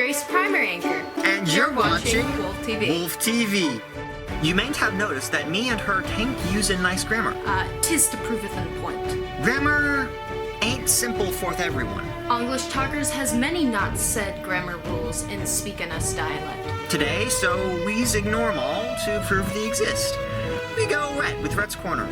Grace Primary Anchor. And you're watching Wolf TV. Wolf TV. You mayn't have noticed that me and her can't use in nice grammar. 'Tis to proveth in point. Grammar ain't simple for everyone. English Talkers has many not said grammar rules in speaking us dialect. Today, so we's ignore 'em all to prove they exist. We go Rhett with Rhett's Corner.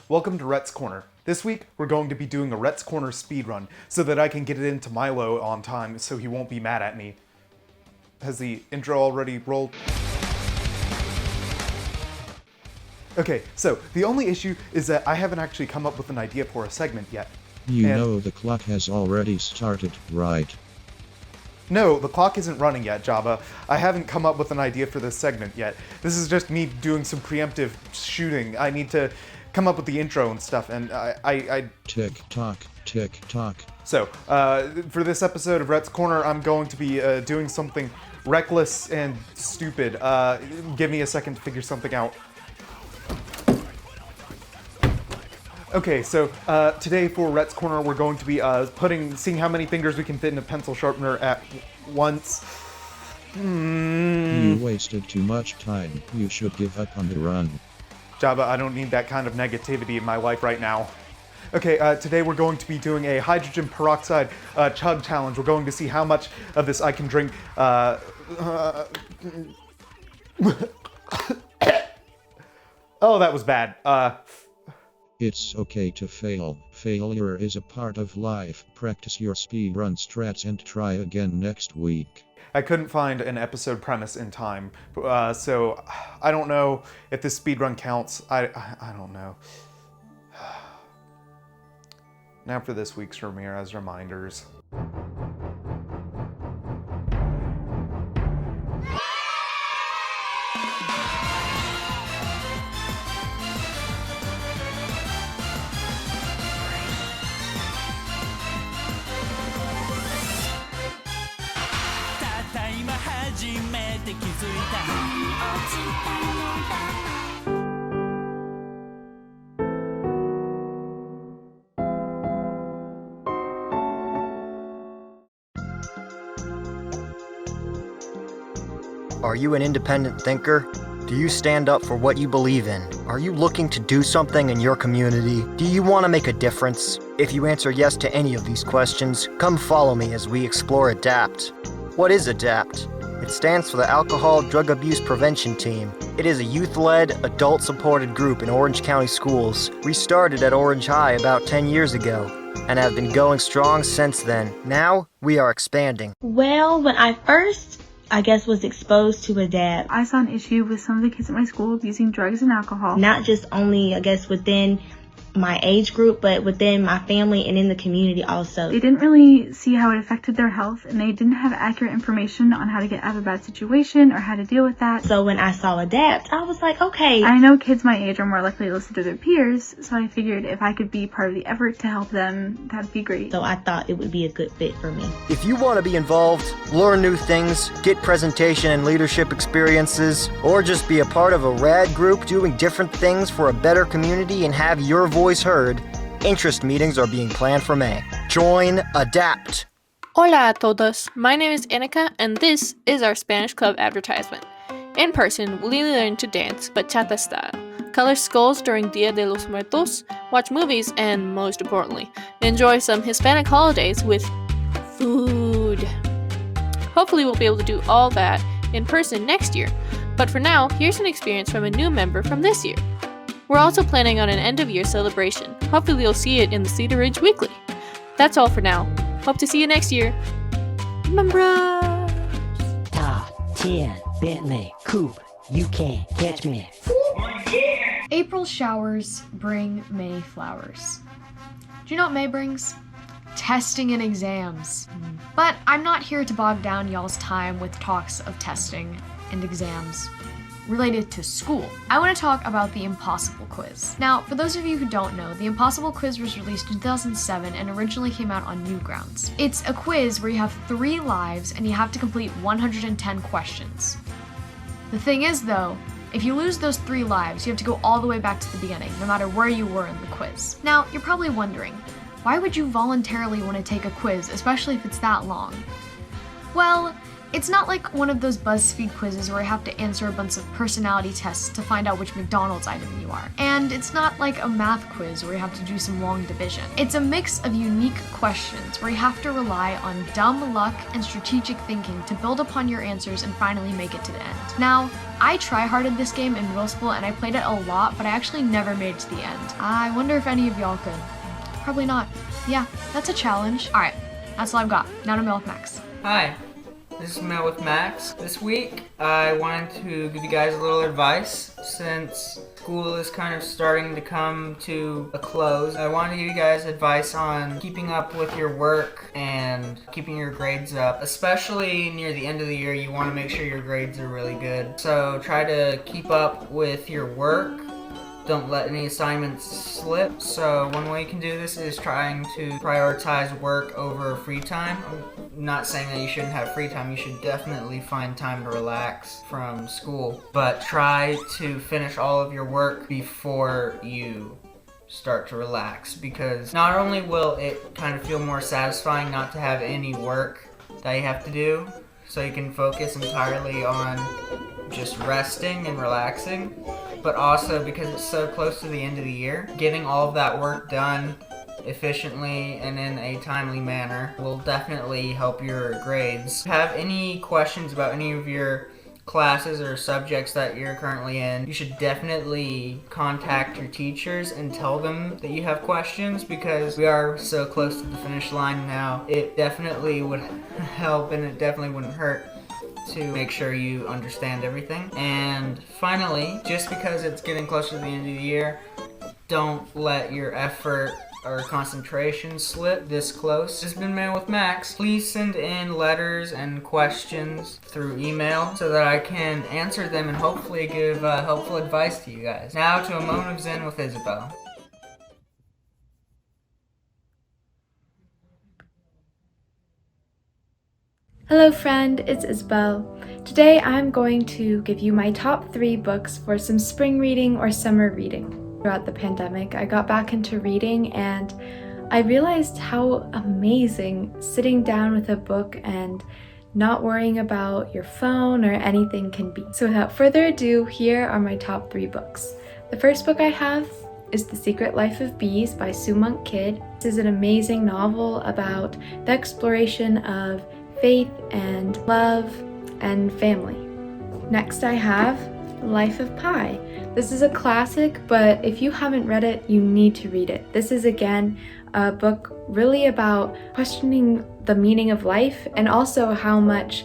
Welcome to Rhett's Corner. This week, we're going to be doing a Rhett's Corner speedrun so that I can get it into Milo on time so he won't be mad at me. Has the intro already rolled? Okay, so the only issue is that I haven't actually come up with an idea for a segment yet. You know the clock has already started, right? No, the clock isn't running yet, Jabba. I haven't come up with an idea for this segment yet. This is just me doing some preemptive shooting. I need to come up with the intro and stuff, and I Tick tock, tick tock. So, for this episode of Rhett's Corner, I'm going to be doing something reckless and stupid. Give me a second to figure something out. Okay, so today for Rhett's Corner, we're going to be seeing how many fingers we can fit in a pencil sharpener at once. You wasted too much time. You should give up on the run. Jabba, I don't need that kind of negativity in my life right now. Okay, today we're going to be doing a hydrogen peroxide chug challenge. We're going to see how much of this I can drink. Oh, that was bad. It's okay to fail. Failure is a part of life. Practice your speedrun strats and try again next week. I couldn't find an episode premise in time, so I don't know if this speedrun counts. I don't know. Now for this week's Ramirez reminders. Are you an independent thinker? Do you stand up for what you believe in? Are you looking to do something in your community? Do you want to make a difference? If you answer yes to any of these questions, come follow me as we explore ADAPT. What is ADAPT? It stands for the Alcohol Drug Abuse Prevention Team. It is a youth-led, adult-supported group in Orange County schools. We started at Orange High about 10 years ago and have been going strong since then. Now, we are expanding. Well, when I first was exposed to ADAPT, I saw an issue with some of the kids at my school abusing drugs and alcohol. Not just only, within my age group, but within my family and in the community also. They didn't really see how it affected their health, and they didn't have accurate information on how to get out of a bad situation or how to deal with that. So when I saw ADAPT, I was like, okay. I know kids my age are more likely to listen to their peers, so I figured if I could be part of the effort to help them, that'd be great. So I thought it would be a good fit for me. If you want to be involved, learn new things, get presentation and leadership experiences, or just be a part of a rad group doing different things for a better community and have your voice heard, interest meetings are being planned for May. Join ADAPT. Hola a todos, my name is Annika and this is our Spanish Club advertisement. In person, we'll learn to dance bachata style, color skulls during Dia de los Muertos, watch movies, and most importantly, enjoy some Hispanic holidays with food. Hopefully we'll be able to do all that in person next year, but for now, here's an experience from a new member from this year. We're also planning on an end-of-year celebration. Hopefully you'll see it in the Cedar Ridge Weekly. That's all for now. Hope to see you next year. Members! Top 10 Bentley Coupe. You can't catch me. April showers bring May flowers. Do you know what May brings? Testing and exams. But I'm not here to bog down y'all's time with talks of testing and exams related to school. I want to talk about the Impossible Quiz. Now, for those of you who don't know, the Impossible Quiz was released in 2007 and originally came out on Newgrounds. It's a quiz where you have 3 lives and you have to complete 110 questions. The thing is though, If you lose those 3 lives, you have to go all the way back to the beginning, no matter where you were in the quiz. Now, you're probably wondering, why would you voluntarily want to take a quiz, especially if it's that long? Well, it's not like one of those BuzzFeed quizzes where you have to answer a bunch of personality tests to find out which McDonald's item you are. And it's not like a math quiz where you have to do some long division. It's a mix of unique questions where you have to rely on dumb luck and strategic thinking to build upon your answers and finally make it to the end. Now, I try-harded this game in middle school and I played it a lot, but I actually never made it to the end. I wonder if any of y'all could. Probably not. Yeah, that's a challenge. Alright, that's all I've got. Now to Mail with Max. Hi. This is Mail with Max. This week, I wanted to give you guys a little advice since school is kind of starting to come to a close. I wanted to give you guys advice on keeping up with your work and keeping your grades up. Especially near the end of the year, you want to make sure your grades are really good. So try to keep up with your work. Don't let any assignments slip. So one way you can do this is trying to prioritize work over free time. I'm not saying that you shouldn't have free time. You should definitely find time to relax from school. But try to finish all of your work before you start to relax, because not only will it kind of feel more satisfying not to have any work that you have to do, so you can focus entirely on just resting and relaxing, but also because it's so close to the end of the year, getting all of that work done efficiently and in a timely manner will definitely help your grades. If you have any questions about any of your classes or subjects that you're currently in, you should definitely contact your teachers and tell them that you have questions, because we are so close to the finish line now. It definitely would help and it definitely wouldn't hurt to make sure you understand everything. And finally, just because it's getting closer to the end of the year, don't let your effort or concentration slip this close. This has been Mail with Max. Please send in letters and questions through email so that I can answer them and hopefully give helpful advice to you guys. Now to a moment of Zen with Isabel. Hello friend, it's Isabel. Today I'm going to give you my top 3 books for some spring reading or summer reading. Throughout the pandemic, I got back into reading and I realized how amazing sitting down with a book and not worrying about your phone or anything can be. So without further ado, here are my top 3 books. The first book I have is The Secret Life of Bees by Sue Monk Kidd. This is an amazing novel about the exploration of faith and love and family. Next I have Life of Pi. This is a classic, but if you haven't read it, you need to read it. This is again a book really about questioning the meaning of life and also how much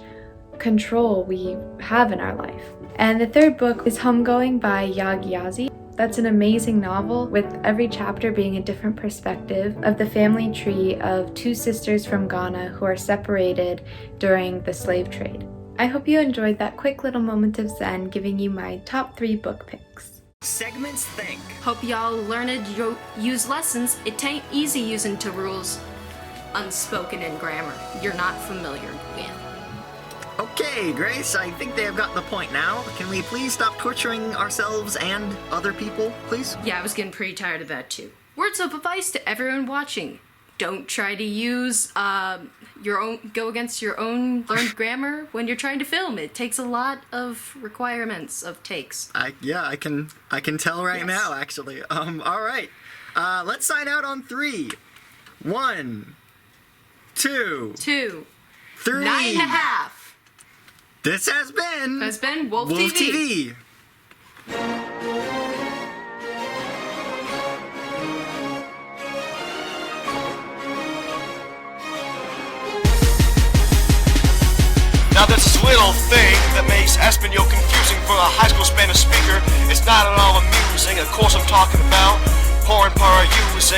control we have in our life. And the third book is Homegoing by Yaa Gyasi. That's an amazing novel with every chapter being a different perspective of the family tree of 2 sisters from Ghana who are separated during the slave trade. I hope you enjoyed that quick little moment of Zen giving you my top 3 book picks. Segments think. Hope y'all learned use lessons. It tain't easy using to rules unspoken in grammar you're not familiar with. Okay, Grace, I think they have gotten the point now. Can we please stop torturing ourselves and other people, please? Yeah, I was getting pretty tired of that too. Words of advice to everyone watching. Don't try to use go against your own learned grammar when you're trying to film. It takes a lot of requirements of takes. I can tell right now, actually. All right. Let's sign out on 3. 1, 2, 2, 3. 9.5. This has been Wolf TV. Now this little thing that makes Espanol confusing for a high school Spanish speaker, it's not at all amusing. Of course I'm talking about porn par using